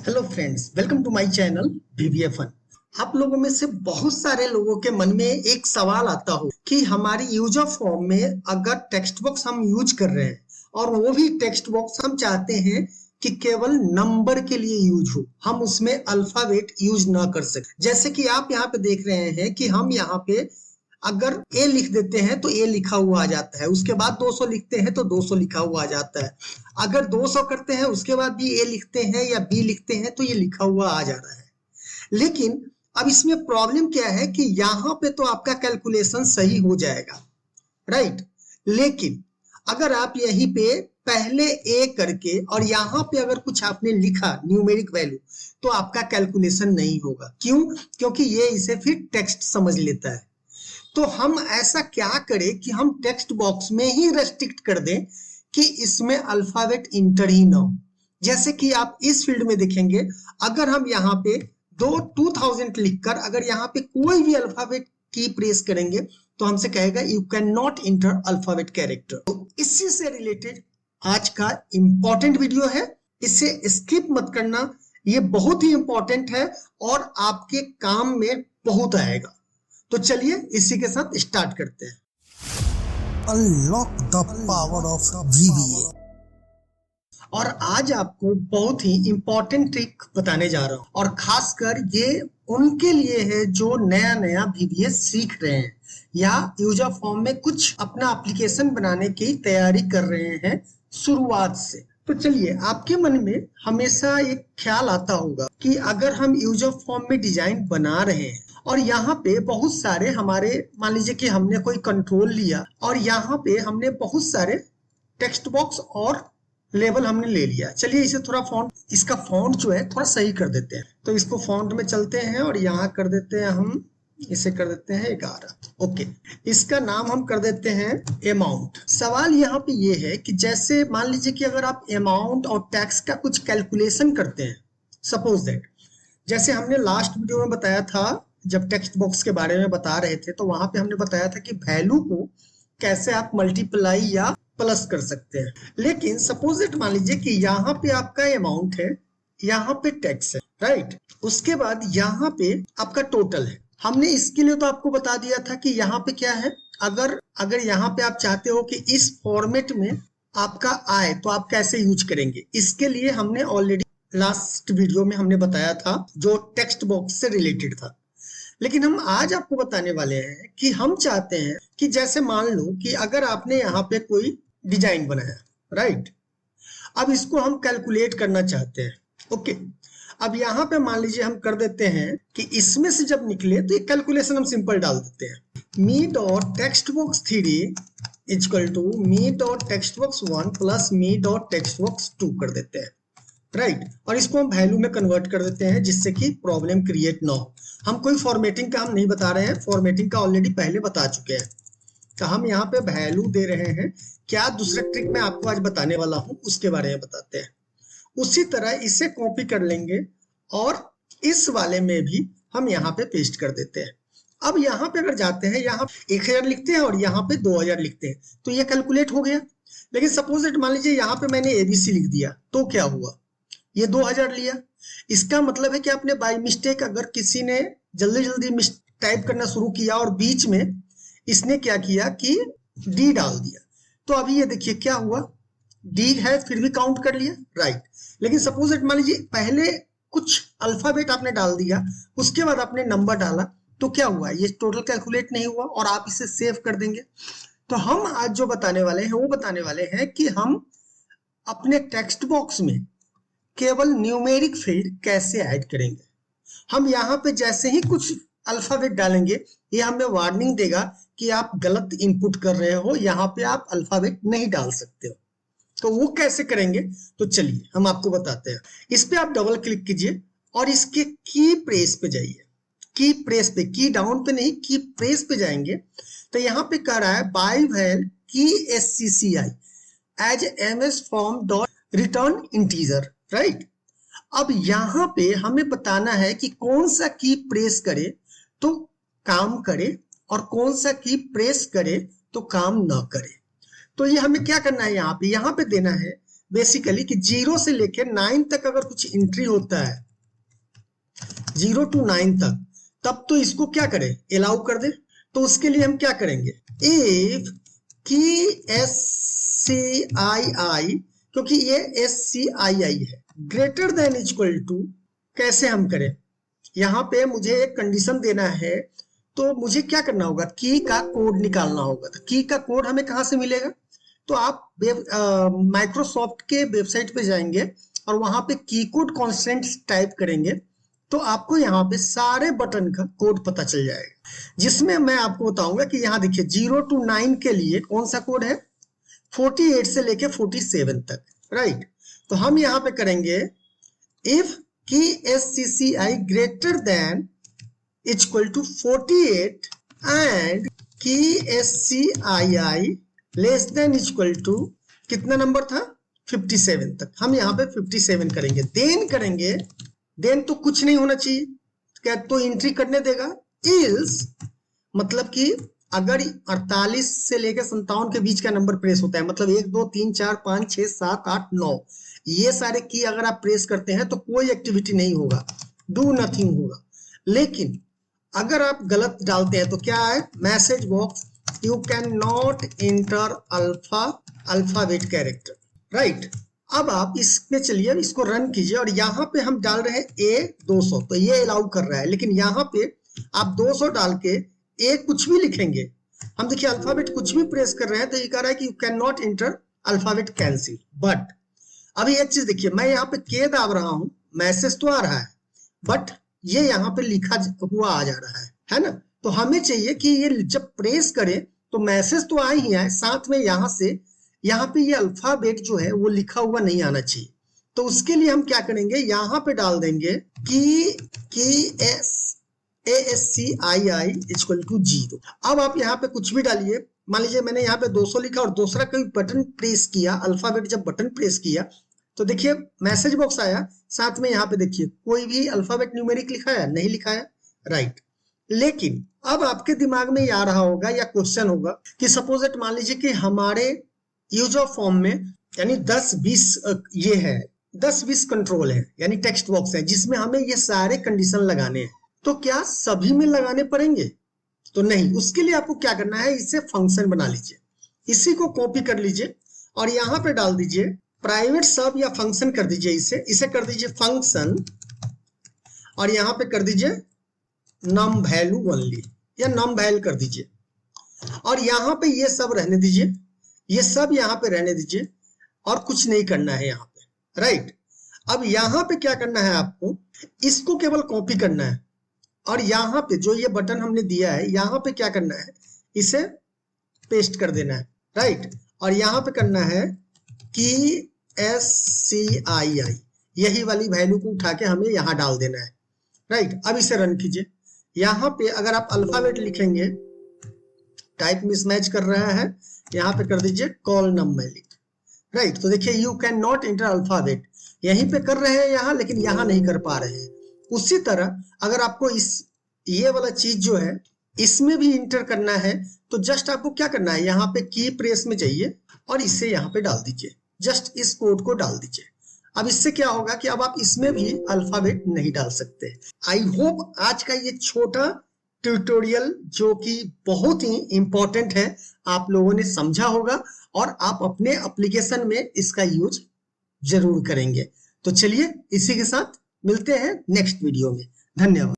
Hello friends, welcome to my channel VBFN। आप लोगों में से बहुत सारे लोगों के मन में एक सवाल आता हो कि हमारी यूजर फॉर्म में अगर टेक्स्ट बॉक्स हम यूज कर रहे हैं और वो भी टेक्स्ट बॉक्स हम चाहते हैं कि केवल नंबर के लिए यूज हो, हम उसमें अल्फाबेट यूज ना कर सके। जैसे कि आप यहाँ पे देख रहे हैं कि हम यहाँ पे अगर ए लिख देते हैं तो ए लिखा हुआ आ जाता है, उसके बाद 200 लिखते हैं तो 200 लिखा हुआ आ जाता है। अगर 200 करते हैं उसके बाद भी ए लिखते हैं या बी लिखते हैं तो ये लिखा हुआ आ जा रहा है। लेकिन अब इसमें प्रॉब्लम क्या है कि यहाँ पे तो आपका कैलकुलेशन सही हो जाएगा, राइट। लेकिन अगर आप यहीं पे पहले ए करके और यहाँ पे अगर कुछ आपने लिखा न्यूमेरिक वैल्यू तो आपका कैलकुलेशन नहीं होगा। क्यों? क्योंकि ये इसे फिर टेक्स्ट समझ लेता है। तो हम ऐसा क्या करें कि हम टेक्स्ट बॉक्स में ही रेस्ट्रिक्ट कर दें कि इसमें अल्फाबेट इंटर ही ना हो। जैसे कि आप इस फील्ड में देखेंगे, अगर हम यहाँ पे 2000 लिखकर अगर यहाँ पे कोई भी अल्फाबेट की प्रेस करेंगे तो हमसे कहेगा you can not inter alphabet character. तो इसी से रिलेटेड आज का इंपॉर्टेंट वीडियो है, इसे स्किप मत करना। ये बहुत ही इंपॉर्टेंट है और आपके काम में बहुत आएगा। तो चलिए इसी के साथ स्टार्ट करते हैं। Unlock the power of VBA। और आज आपको बहुत ही इंपॉर्टेंट ट्रिक बताने जा रहा हूं और खासकर ये उनके लिए है जो नया नया VBA सीख रहे हैं या यूजर फॉर्म में कुछ अपना एप्लीकेशन बनाने की तैयारी कर रहे हैं शुरुआत से। तो चलिए, आपके मन में हमेशा एक ख्याल आता होगा कि अगर हम यूजर फॉर्म में डिजाइन बना रहे हैं और यहाँ पे बहुत सारे हमारे, मान लीजिए कि हमने कोई कंट्रोल लिया और यहाँ पे हमने बहुत सारे टेक्स्ट बॉक्स और लेबल हमने ले लिया। चलिए इसे थोड़ा फॉन्ट, इसका फॉन्ट जो है थोड़ा सही कर देते हैं। तो इसको फॉन्ट में चलते हैं और यहाँ कर देते हैं, हम इसे कर देते हैं 11। ओके, इसका नाम हम कर देते हैं अमाउंट। सवाल यहाँ पे ये है कि जैसे मान लीजिए कि अगर आप अमाउंट और टैक्स का कुछ कैलकुलेशन करते हैं, सपोज दैट जैसे हमने लास्ट वीडियो में बताया था, जब टेक्स्ट बॉक्स के बारे में बता रहे थे तो वहां पे हमने बताया था कि वैल्यू को कैसे आप मल्टीप्लाई या प्लस कर सकते हैं। लेकिन सपोज इट, मान लीजिए कि यहाँ पे आपका अमाउंट है, यहाँ पे टैक्स है, राइट। उसके बाद यहाँ पे आपका टोटल है। हमने इसके लिए तो आपको बता दिया था कि यहाँ पे क्या है, अगर यहाँ पे आप चाहते हो कि इस फॉर्मेट में आपका आए तो आप कैसे यूज करेंगे, इसके लिए हमने ऑलरेडी लास्ट वीडियो में हमने बताया था जो टेक्स्ट बॉक्स से रिलेटेड था। लेकिन हम आज आपको बताने वाले हैं कि हम चाहते हैं कि जैसे मान लो कि अगर आपने यहाँ पे कोई डिजाइन बनाया, राइट। अब इसको हम कैलकुलेट करना चाहते हैं। ओके, अब यहाँ पे मान लीजिए हम कर देते हैं कि इसमें से जब निकले तो ये कैलकुलेशन हम सिंपल डाल देते हैं। Me dot text box 3 equal to me dot text box 1 plus me dot text box 2 कर देते हैं, राइट। और इसको हम वैल्यू में कन्वर्ट कर देते हैं जिससे कि प्रॉब्लम क्रिएट ना हो। हम कोई फॉर्मेटिंग का हम नहीं बता रहे हैं, फॉर्मेटिंग का ऑलरेडी पहले बता चुके हैं। तो हम यहाँ पे वैल्यू दे रहे हैं। क्या दूसरा ट्रिक मैं आपको आज बताने वाला हूँ उसके बारे में बताते हैं। उसी तरह इसे कॉपी कर लेंगे और इस वाले में भी हम यहाँ पे पेस्ट कर देते हैं। अब यहाँ पे अगर जाते हैं, यहाँ 1000 लिखते हैं और यहाँ पे 2000 लिखते हैं तो ये कैलकुलेट हो गया। लेकिन सपोज मान लीजिए यहाँ पे मैंने ABC लिख दिया तो क्या हुआ, ये 2000 लिया। इसका मतलब है कि आपने बाय मिस्टेक, अगर किसी ने जल्दी जल्दी टाइप करना शुरू किया और बीच में इसने क्या किया कि D डाल दिया, तो अभी ये देखिए क्या हुआ, D है फिर भी काउंट कर लिया, राइट। लेकिन सपोज मान लीजिए पहले कुछ अल्फाबेट आपने डाल दिया, उसके बाद आपने नंबर डाला तो क्या हुआ, ये टोटल कैलकुलेट नहीं हुआ और आप इसे सेव कर देंगे। तो हम आज जो बताने वाले हैं वो बताने वाले हैं कि हम अपने टेक्स्ट बॉक्स में केवल न्यूमेरिक फील्ड कैसे ऐड करेंगे। हम यहाँ पे जैसे ही कुछ अल्फाबेट डालेंगे ये हमें वार्निंग देगा कि आप गलत इनपुट कर रहे हो, यहाँ पे आप अल्फाबेट नहीं डाल सकते हो। तो वो कैसे करेंगे, तो चलिए हम आपको बताते हैं। इस पे आप डबल क्लिक कीजिए और इसके की प्रेस पे जाइए। की प्रेस पे, की डाउन पे नहीं, की प्रेस पे जाएंगे तो यहाँ पे कह रहा है बाय वैल की SCCI as MS form dot return integer, right. अब यहाँ पे हमें बताना है कि कौन सा की प्रेस करे तो काम करे और कौन सा की प्रेस करे तो काम ना करे। तो ये हमें क्या करना है, यहाँ पे देना है बेसिकली कि 0 से लेके 9 तक अगर कुछ एंट्री होता है, 0 to 9 तक, तब तो इसको क्या करें, अलाउ कर दे। तो उसके लिए हम क्या करेंगे, इफ की एस सी आई आई, क्योंकि ये एस सी आई आई है, ग्रेटर देन इक्वल टू, कैसे हम करें, यहाँ पे मुझे एक कंडीशन देना है, तो मुझे क्या करना होगा, की का कोड निकालना होगा। तो की का कोड हमें कहाँ से मिलेगा, तो आप माइक्रोसॉफ्ट के वेबसाइट पे जाएंगे और वहां पे की कोड कॉन्स्टेंट्स टाइप करेंगे, तो आपको यहाँ पे सारे बटन का कोड पता चल जाएगा, जिसमें मैं आपको बताऊंगा कि यहाँ देखिए 0 to 9 के लिए कौन सा कोड है, 48 से लेके 47 तक, राइट। तो हम यहाँ पे करेंगे इफ की S C C I greater than equal to 48 and की S C I I less than equal to, कितना नंबर था, 57 तक, हम यहाँ पे 57 करेंगे। देन करेंगे, देन तो कुछ नहीं होना चाहिए, क्या तो एंट्री करने देगा, इल्स मतलब कि अगर 48 से लेकर 57 के बीच का नंबर प्रेस होता है, मतलब 1 2 3 4 5 6 7 8 9, ये सारे की अगर आप प्रेस करते हैं तो कोई एक्टिविटी नहीं होगा, डू नथिंग होगा। लेकिन अगर आप गलत डालते हैं तो क्या है, message box you can not enter alphabet character, right. अब आप इसमें चलिए, इसको रन कीजिए और यहाँ पे हम डाल रहे हैं ए 200, तो ये अलाउ कर रहा है, लेकिन यहाँ पे आप 200 डाल के ए कुछ भी लिखेंगे, हम देखिए अल्फाबेट कुछ भी प्रेस कर रहे हैं तो ये कह रहा है कि you can not enter alphabet cancel. But अभी एक चीज देखिए, मैं यहाँ पे के दाब रहा हूं, मैसेज तो आ रहा है, बट ये यहाँ पे लिखा हुआ आ जा रहा है ना। तो हमें चाहिए कि ये जब प्रेस करें तो मैसेज तो आ ही आए, साथ में यहाँ से यहाँ पे ये अल्फाबेट जो है वो लिखा हुआ नहीं आना चाहिए। तो उसके लिए हम क्या करेंगे, यहाँ पे डाल देंगे की S C I I equal to 0। अब आप यहाँ पे कुछ भी डालिए, मान लीजिए मैंने यहाँ पे 200 लिखा और दूसरा कोई बटन प्रेस किया, अल्फाबेट जब बटन प्रेस किया तो देखिए मैसेज बॉक्स आया, साथ में यहाँ पे देखिए कोई भी अल्फाबेट न्यूमेरिक लिखा है, नहीं लिखा है, राइट। लेकिन अब आपके दिमाग में ये आ रहा होगा या क्वेश्चन होगा कि सपोज इट, मान लीजिए कि हमारे यूज ऑफ फॉर्म में यानी 10-20 ये है, 10-20 कंट्रोल है, यानी टेक्स्ट बॉक्स है जिसमें हमें ये सारे कंडीशन लगाने हैं, तो क्या सभी में लगाने पड़ेंगे, तो नहीं। उसके लिए आपको क्या करना है, इसे फंक्शन बना लीजिए, इसी को कॉपी कर लीजिए और यहाँ पे डाल दीजिए प्राइवेट सब या फंक्शन कर दीजिए, इसे कर दीजिए फंक्शन और यहाँ पे कर दीजिए नम वैल्यू ओनली या नम वैल्यू कर दीजिए और यहाँ पे ये सब रहने दीजिए, ये सब यहाँ पे रहने दीजिए और कुछ नहीं करना है यहाँ पे, राइट। अब यहाँ पे क्या करना है आपको, इसको केवल कॉपी करना है और यहाँ पे जो ये बटन हमने दिया है यहाँ पे क्या करना है, इसे पेस्ट कर देना है, राइट। और यहाँ पे करना है कि एस सी आई आई, यही वाली वैल्यू को उठा के हमें यहाँ डाल देना है, राइट। अब इसे रन कीजिए, यहाँ पे अगर आप अल्फाबेट लिखेंगे, टाइप मिसमैच कर रहा है, यहाँ पे कर दीजिए कॉल नम्बरिंग, राइट। तो देखिए you can not enter alphabet, यहीं पे कर रहे हैं यहाँ, लेकिन यहाँ नहीं कर पा रहे हैं। उसी तरह अगर आपको ये वाला चीज जो है इसमें भी इंटर करना है तो जस्ट आपको क्या करना है, यहाँ पे की प्रेस में जाइए और इसे यहाँ पे डाल दीजिए, जस्ट इस कोड को डाल दीजिए। अब इससे क्या होगा कि अब आप इसमें भी अल्फाबेट नहीं डाल सकते। आई होप आज का ये छोटा ट्यूटोरियल जो कि बहुत ही इंपॉर्टेंट है आप लोगों ने समझा होगा और आप अपने एप्लीकेशन में इसका यूज जरूर करेंगे। तो चलिए इसी के साथ मिलते हैं नेक्स्ट वीडियो में, धन्यवाद।